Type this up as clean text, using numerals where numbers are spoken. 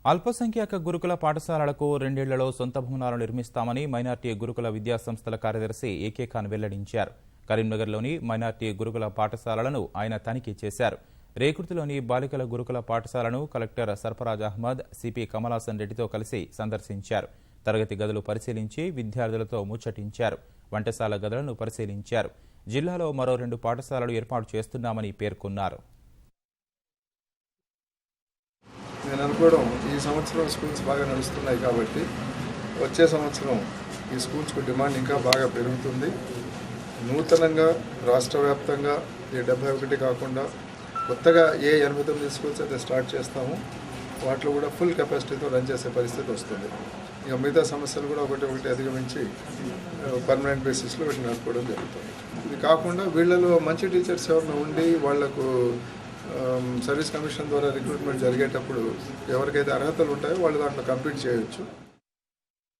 అల్పసంఖ్యాక గురుకుల పాఠశాలలకు 2 ఏళ్లలో సొంత భవనాలు నిర్మిస్తామని మైనార్టీ గురుకుల విద్యాసంస్థల కార్యదర్శి ఏకే ఖాన్ వెల్లడించారు. కరీంనగర్లోని మైనార్టీ గురుకుల పాఠశాలలను ఆయన తనిఖీ చేశారు. రేకుర్తిలోని బాలికల గురుకుల పాఠశాలను కలెక్టర్ సర్ఫరాజ్ అహ్మద్, సిపి కమలాసన్ రెడ్డితో కలిసి సందర్శించారు. తరగతి గదులు పరిశీలించి విద్యార్థులతో ముచ్చటించారు. వంటశాల గదులను పరిశీలించారు. జిల్లాలో మరో 2 పాఠశాలలు ఏర్పాటు చేస్తున్నామని పేర్కొన్నారు. నేను అనుకోవడం ఈ సంవత్సరం స్కూల్స్ బాగా నడుస్తున్నాయి కాబట్టి వచ్చే సంవత్సరం ఈ స్కూల్స్కు డిమాండ్ ఇంకా బాగా పెరుగుతుంది. నూతనంగా రాష్ట్ర వ్యాప్తంగా ఈ 71 కాకుండా కొత్తగా 89 స్కూల్స్ అయితే స్టార్ట్ చేస్తాము. వాటిలో కూడా ఫుల్ కెపాసిటీతో రన్ చేసే పరిస్థితి వస్తుంది. ఇక మిగతా సమస్యలు కూడా ఒకటి అధిగమించి పర్మనెంట్ బేసిస్లో వీటిని నడుపుకోవడం జరుగుతుంది. ఇది కాకుండా వీళ్ళలో మంచి టీచర్స్ ఎవరైనా ఉండి వాళ్లకు సర్వీస్ కమిషన్ ద్వారా రిక్రూట్మెంట్ జరిగేటప్పుడు ఎవరికైతే అర్హతలు ఉంటాయో వాళ్ళు దాంట్లో కంప్లీట్ చేయొచ్చు.